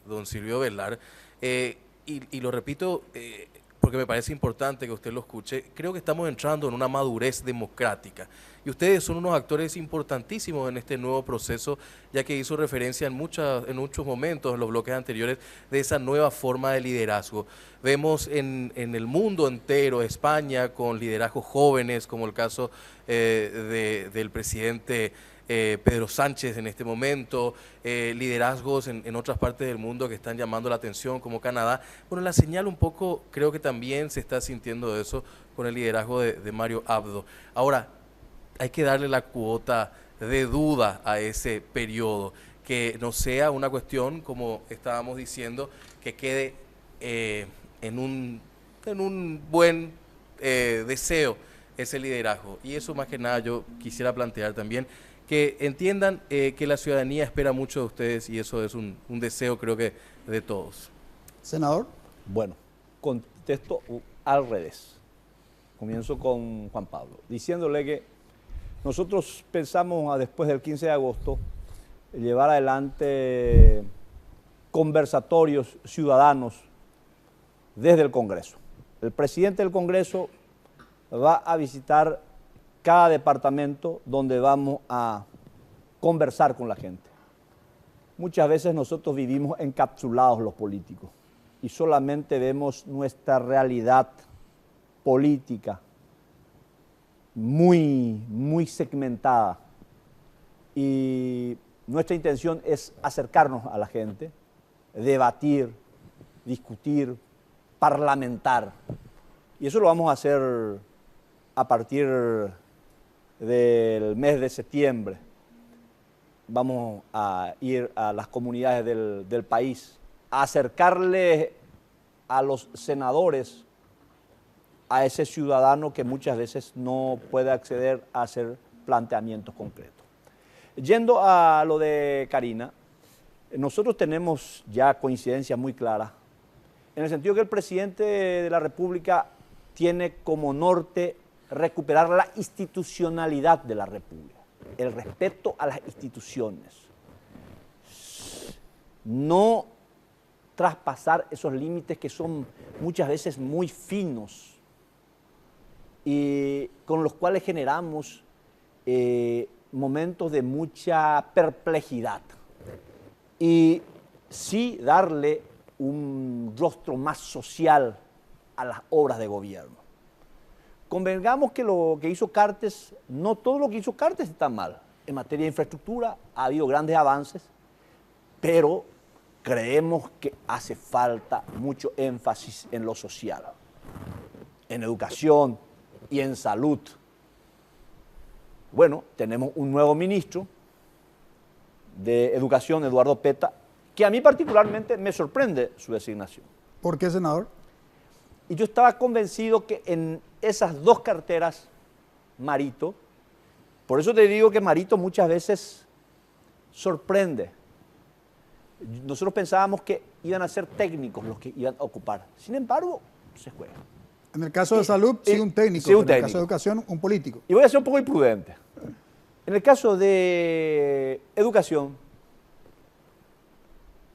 don Silvio Velar, y lo repito porque me parece importante que usted lo escuche, creo que estamos entrando en una madurez democrática y ustedes son unos actores importantísimos en este nuevo proceso, ya que hizo referencia en muchos momentos en los bloques anteriores de esa nueva forma de liderazgo. Vemos en el mundo entero, España, con liderazgos jóvenes, como el caso del presidente Pedro Sánchez en este momento, liderazgos en otras partes del mundo que están llamando la atención, como Canadá. Bueno, la señal un poco, creo que también se está sintiendo eso con el liderazgo de Mario Abdo. Ahora, hay que darle la cuota de duda a ese periodo, que no sea una cuestión, como estábamos diciendo, que quede en un buen deseo ese liderazgo. Y eso más que nada yo quisiera plantear también, que entiendan que la ciudadanía espera mucho de ustedes y eso es un deseo creo que de todos. Senador. Bueno, contesto al revés. Comienzo con Juan Pablo, diciéndole que nosotros pensamos después del 15 de agosto llevar adelante conversatorios ciudadanos desde el Congreso. El presidente del Congreso va a visitar cada departamento donde vamos a conversar con la gente. Muchas veces nosotros vivimos encapsulados los políticos y solamente vemos nuestra realidad política muy segmentada. Y nuestra intención es acercarnos a la gente, debatir, discutir, parlamentar. Y eso lo vamos a hacer a partir del mes de septiembre. Vamos a ir a las comunidades del país, a acercarle a los senadores, a ese ciudadano que muchas veces no puede acceder a hacer planteamientos concretos. Yendo a lo de Karina, nosotros tenemos ya coincidencias muy claras, en el sentido que el presidente de la República tiene como norte recuperar la institucionalidad de la República, el respeto a las instituciones, no traspasar esos límites que son muchas veces muy finos y con los cuales generamos momentos de mucha perplejidad y sí darle un rostro más social a las obras de gobierno. Convengamos que lo que hizo Cartes, no todo lo que hizo Cartes está mal. En materia de infraestructura ha habido grandes avances, pero creemos que hace falta mucho énfasis en lo social, en educación y en salud. Bueno, tenemos un nuevo ministro de Educación, Eduardo Petta, que a mí particularmente me sorprende su designación. ¿Por qué, senador? Y yo estaba convencido que en esas dos carteras, Marito, por eso te digo que Marito muchas veces sorprende. Nosotros pensábamos que iban a ser técnicos los que iban a ocupar. Sin embargo, se juega. En el caso de salud, sí un técnico. Sí, un pero en el técnico. caso de educación, un político. Y voy a ser un poco imprudente. En el caso de educación,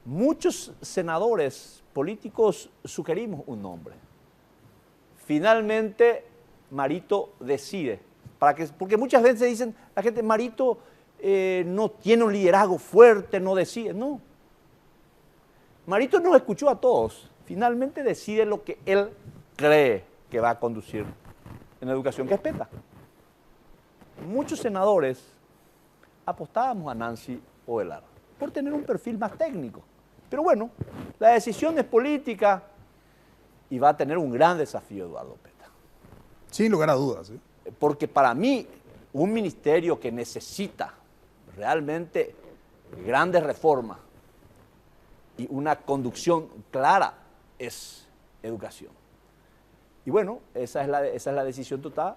muchos senadores políticos sugerimos un nombre. Finalmente, Marito decide. Porque muchas veces dicen, la gente, Marito no tiene un liderazgo fuerte, no decide. No. Marito nos escuchó a todos. Finalmente decide lo que él cree que va a conducir en educación, que es Petta. Muchos senadores apostábamos a Nancy Ovelar por tener un perfil más técnico. Pero bueno, la decisión es política y va a tener un gran desafío Eduardo Petta. Sin lugar a dudas. ¿Sí? Porque para mí, un ministerio que necesita realmente grandes reformas y una conducción clara es educación. Y bueno, esa es la decisión total.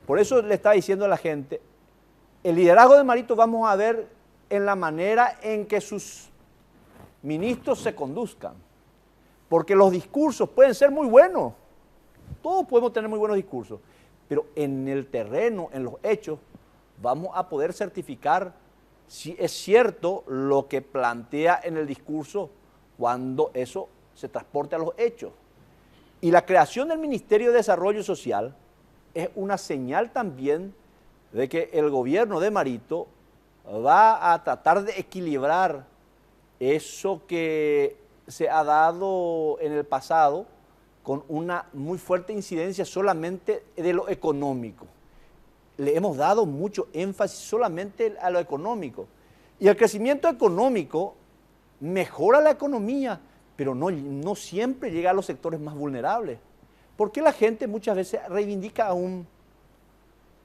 Por eso le estaba diciendo a la gente, el liderazgo de Marito vamos a ver en la manera en que sus ministros se conduzcan. Porque los discursos pueden ser muy buenos, todos podemos tener muy buenos discursos, pero en el terreno, en los hechos, vamos a poder certificar si es cierto lo que plantea en el discurso cuando eso se transporte a los hechos. Y la creación del Ministerio de Desarrollo Social es una señal también de que el gobierno de Marito va a tratar de equilibrar eso que se ha dado en el pasado con una muy fuerte incidencia solamente de lo económico. Le hemos dado mucho énfasis solamente a lo económico. Y el crecimiento económico mejora la economía, pero no siempre llega a los sectores más vulnerables. ¿Por qué la gente muchas veces reivindica aún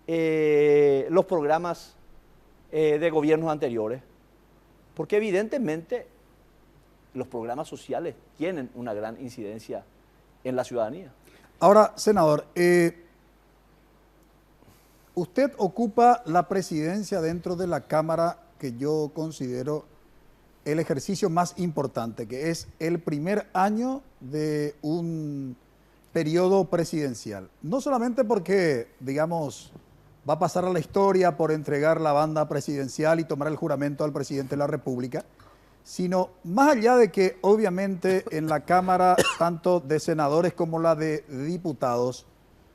los programas de gobiernos anteriores? Porque evidentemente los programas sociales tienen una gran incidencia en la ciudadanía. Ahora, senador, usted ocupa la presidencia dentro de la Cámara que yo considero el ejercicio más importante, que es el primer año de un periodo presidencial. No solamente porque, digamos, va a pasar a la historia por entregar la banda presidencial y tomar el juramento al presidente de la República, sino más allá de que obviamente en la Cámara, tanto de senadores como la de diputados,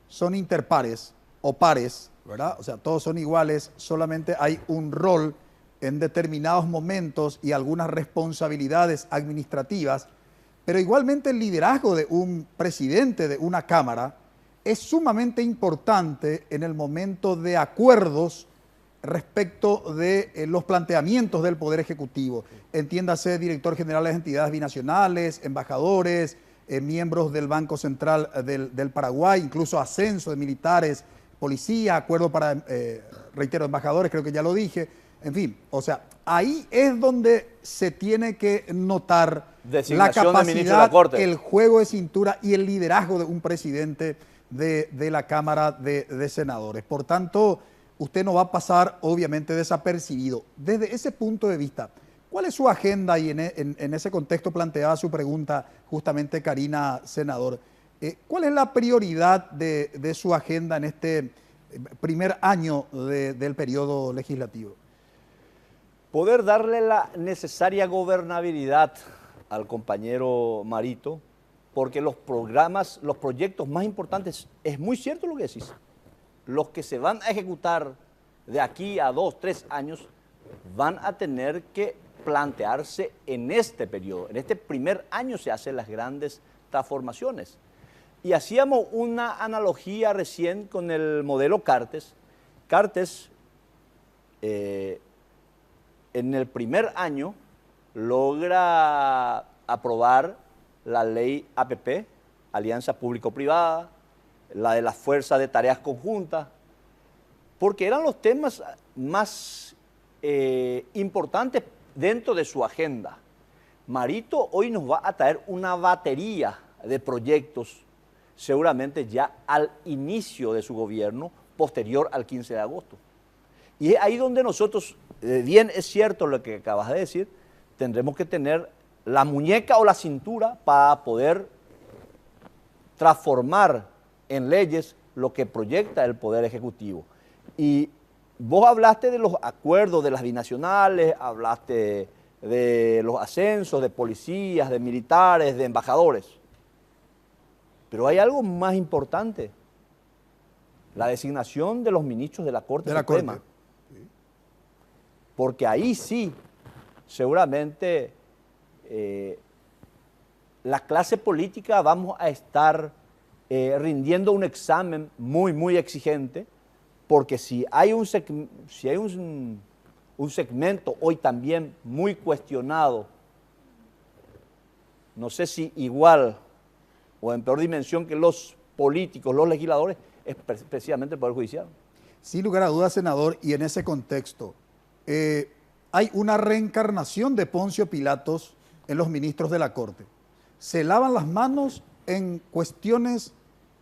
son interpares o pares, ¿verdad? O sea, todos son iguales, solamente hay un rol en determinados momentos y algunas responsabilidades administrativas, pero igualmente el liderazgo de un presidente de una Cámara es sumamente importante en el momento de acuerdos respecto de los planteamientos del Poder Ejecutivo. Entiéndase, director general de las entidades binacionales, embajadores, miembros del Banco Central del Paraguay, incluso ascenso de militares, policía, acuerdo para, reitero, embajadores, creo que ya lo dije. En fin, o sea, ahí es donde se tiene que notar la capacidad, el juego de cintura y el liderazgo de un presidente de la Cámara de Senadores. Por tanto, usted no va a pasar obviamente desapercibido. Desde ese punto de vista, ¿cuál es su agenda? Y en ese contexto planteaba su pregunta justamente Karina, senador. ¿Cuál es la prioridad de su agenda en este primer año del periodo legislativo? Poder darle la necesaria gobernabilidad al compañero Marito, porque los programas, los proyectos más importantes, es muy cierto lo que decís, los que se van a ejecutar de aquí a 2, 3 años, van a tener que plantearse en este periodo. En este primer año se hacen las grandes transformaciones. Y hacíamos una analogía recién con el modelo Cartes. Cartes, en el primer año, logra aprobar la ley APP, Alianza Público-Privada, la de las fuerzas de tareas conjuntas, porque eran los temas más importantes dentro de su agenda. Marito hoy nos va a traer una batería de proyectos, seguramente ya al inicio de su gobierno, posterior al 15 de agosto. Y es ahí donde nosotros, bien es cierto lo que acabas de decir, tendremos que tener la muñeca o la cintura para poder transformar en leyes lo que proyecta el Poder Ejecutivo. Y vos hablaste de los acuerdos de las binacionales, hablaste de los ascensos de policías, de militares, de embajadores. Pero hay algo más importante, la designación de los ministros de la Corte Suprema. Porque ahí sí, seguramente la clase política vamos a estar rindiendo un examen muy, muy exigente, porque si hay un segmento hoy también muy cuestionado, no sé si igual o en peor dimensión que los políticos, los legisladores, es precisamente el Poder Judicial. Sin lugar a dudas, senador, y en ese contexto, hay una reencarnación de Poncio Pilatos en los ministros de la Corte. Se lavan las manos en cuestiones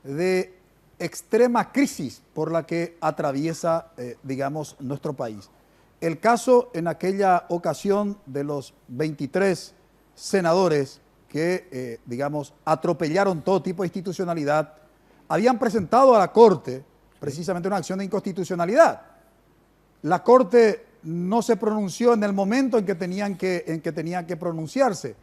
de extrema crisis por la que atraviesa, digamos, nuestro país. El caso en aquella ocasión de los 23 senadores que, digamos, atropellaron todo tipo de institucionalidad, habían presentado a la Corte precisamente una acción de inconstitucionalidad. La Corte no se pronunció en el momento en que tenían que pronunciarse.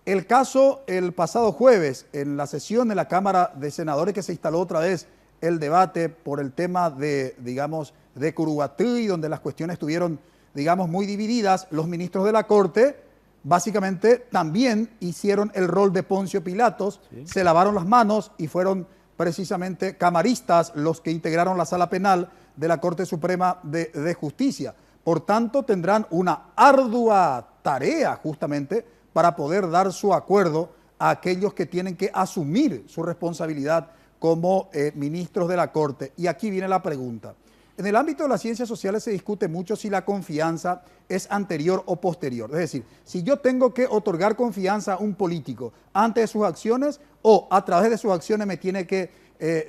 El caso, el pasado jueves, en la sesión de la Cámara de Senadores, que se instaló otra vez el debate por el tema de, digamos, de Curuguatí, donde las cuestiones estuvieron, digamos, muy divididas, los ministros de la Corte básicamente también hicieron el rol de Poncio Pilatos, sí, se lavaron las manos y fueron precisamente camaristas los que integraron la Sala Penal de la Corte Suprema de Justicia. Por tanto, tendrán una ardua tarea justamente para poder dar su acuerdo a aquellos que tienen que asumir su responsabilidad como ministros de la Corte. Y aquí viene la pregunta. En el ámbito de las ciencias sociales se discute mucho si la confianza es anterior o posterior. Es decir, si yo tengo que otorgar confianza a un político antes de sus acciones o a través de sus acciones me tiene que,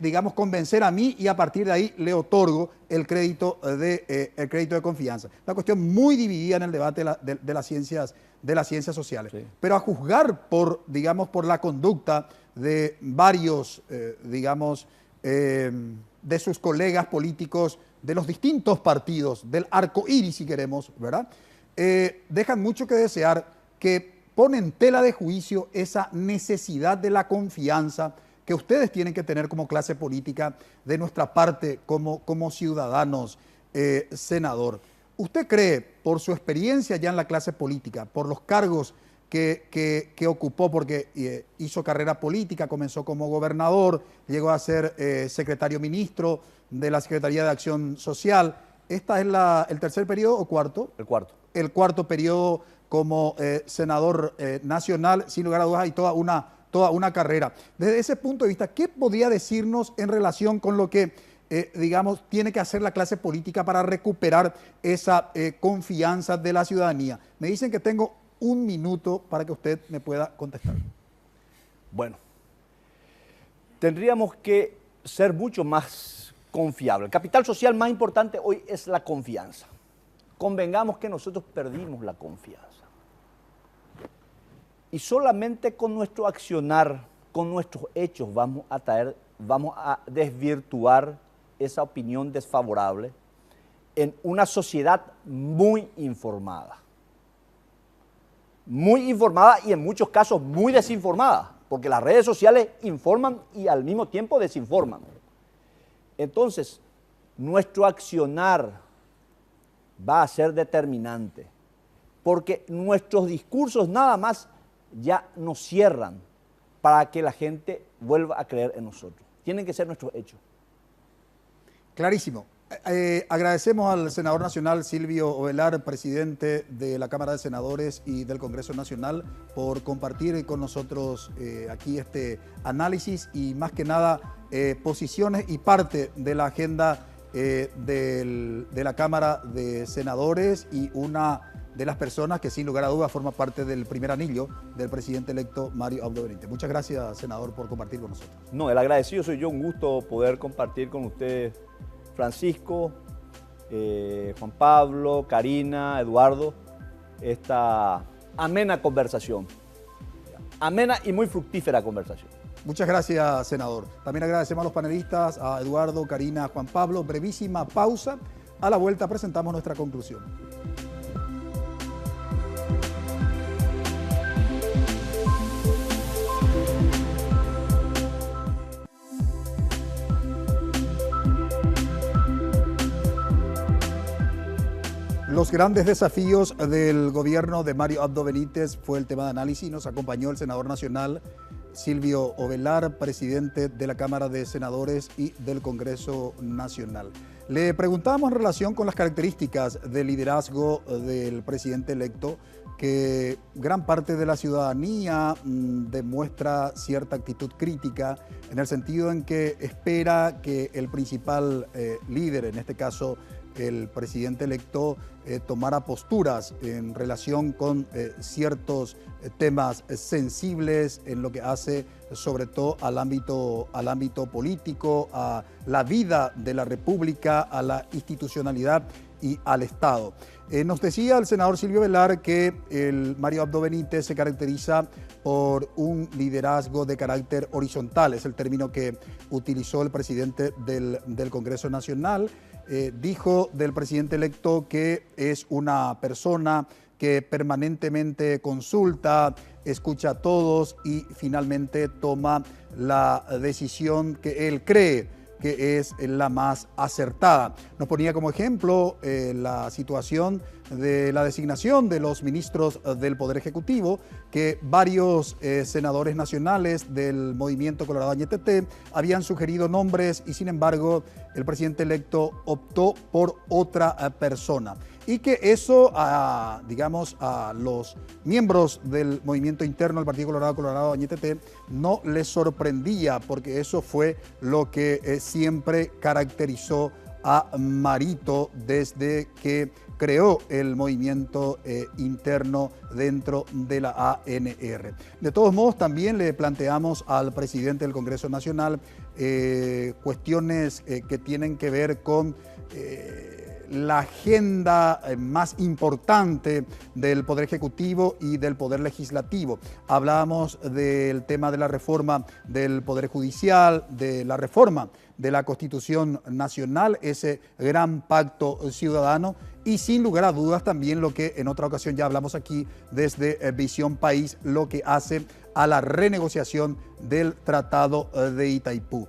digamos, convencer a mí y a partir de ahí le otorgo el crédito de confianza. Una cuestión muy dividida en el debate de las ciencias sociales. Sí. Pero a juzgar por, digamos, por la conducta de varios, digamos, de sus colegas políticos de los distintos partidos, del arco iris, si queremos, ¿verdad? Dejan mucho que desear, que ponen en tela de juicio esa necesidad de la confianza que ustedes tienen que tener como clase política de nuestra parte, como ciudadanos, senador. ¿Usted cree, por su experiencia ya en la clase política, por los cargos que ocupó, porque hizo carrera política, comenzó como gobernador, llegó a ser secretario ministro de la Secretaría de Acción Social? ¿Esta es el tercer periodo o cuarto? El cuarto. El cuarto periodo como senador nacional, sin lugar a dudas, hay toda una carrera. Desde ese punto de vista, ¿qué podría decirnos en relación con lo que, digamos, tiene que hacer la clase política para recuperar esa confianza de la ciudadanía? Me dicen que tengo un minuto para que usted me pueda contestar. Bueno, tendríamos que ser mucho más confiable. El capital social más importante hoy es la confianza. Convengamos que nosotros perdimos la confianza. Y solamente con nuestro accionar, con nuestros hechos, vamos a desvirtuar esa opinión desfavorable en una sociedad muy informada. Muy informada y en muchos casos muy desinformada, porque las redes sociales informan y al mismo tiempo desinforman. Entonces, nuestro accionar va a ser determinante, porque nuestros discursos nada más ya nos cierran para que la gente vuelva a creer en nosotros. Tienen que ser nuestros hechos. Clarísimo. Agradecemos al senador nacional Silvio Ovelar, presidente de la Cámara de Senadores y del Congreso Nacional, por compartir con nosotros aquí este análisis y más que nada posiciones y parte de la agenda de la Cámara de Senadores y una de las personas que sin lugar a dudas forma parte del primer anillo del presidente electo Mario Abdo Benítez. Muchas gracias, senador, por compartir con nosotros. No, el agradecido soy yo, un gusto poder compartir con ustedes, Francisco, Juan Pablo, Karina, Eduardo, esta amena conversación, amena y muy fructífera conversación. Muchas gracias, senador. También agradecemos a los panelistas, a Eduardo, Karina, Juan Pablo. Brevísima pausa. A la vuelta presentamos nuestra conclusión. Los grandes desafíos del gobierno de Mario Abdo Benítez fue el tema de análisis. Nos acompañó el senador nacional Silvio Ovelar, presidente de la Cámara de Senadores y del Congreso Nacional. Le preguntamos en relación con las características del liderazgo del presidente electo, que gran parte de la ciudadanía demuestra cierta actitud crítica en el sentido en que espera que el principal líder, en este caso el presidente electo, tomara posturas en relación con ciertos temas sensibles en lo que hace sobre todo al ámbito político, a la vida de la República, a la institucionalidad y al Estado. Nos decía el senador Silvio Ovelar que el Mario Abdo Benítez se caracteriza por un liderazgo de carácter horizontal, es el término que utilizó el presidente del Congreso Nacional. Dijo del presidente electo que es una persona que permanentemente consulta, escucha a todos y finalmente toma la decisión que él cree que es la más acertada. Nos ponía como ejemplo la situación de la designación de los ministros del Poder Ejecutivo, que varios senadores nacionales del Movimiento Colorado Añetete habían sugerido nombres y sin embargo el presidente electo optó por otra persona. Y que eso, digamos, a los miembros del movimiento interno del Partido Colorado Añetete no les sorprendía, porque eso fue lo que siempre caracterizó a Marito desde que creó el movimiento interno dentro de la ANR. De todos modos, también le planteamos al presidente del Congreso Nacional cuestiones que tienen que ver con la agenda más importante del Poder Ejecutivo y del Poder Legislativo. Hablábamos del tema de la reforma del Poder Judicial, de la reforma de la Constitución Nacional, ese gran pacto ciudadano y sin lugar a dudas también lo que en otra ocasión ya hablamos aquí desde Visión País, lo que hace a la renegociación del Tratado de Itaipú.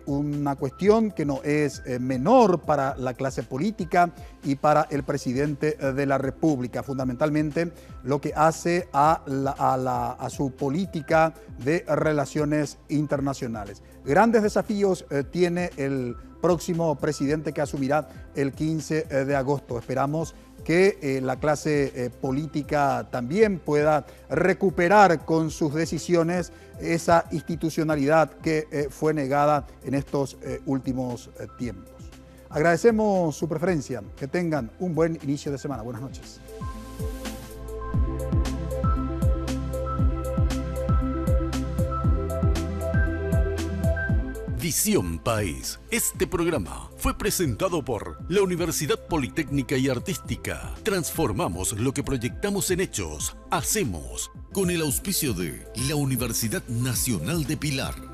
Una cuestión que no es menor para la clase política y para el presidente de la República, fundamentalmente lo que hace a su política de relaciones internacionales. Grandes desafíos tiene el próximo presidente que asumirá el 15 de agosto. Esperamos que la clase política también pueda recuperar con sus decisiones esa institucionalidad que fue negada en estos últimos tiempos. Agradecemos su preferencia. Que tengan un buen inicio de semana. Buenas noches. Visión País. Este programa fue presentado por la Universidad Politécnica y Artística. Transformamos lo que proyectamos en hechos. Hacemos. Con el auspicio de la Universidad Nacional de Pilar.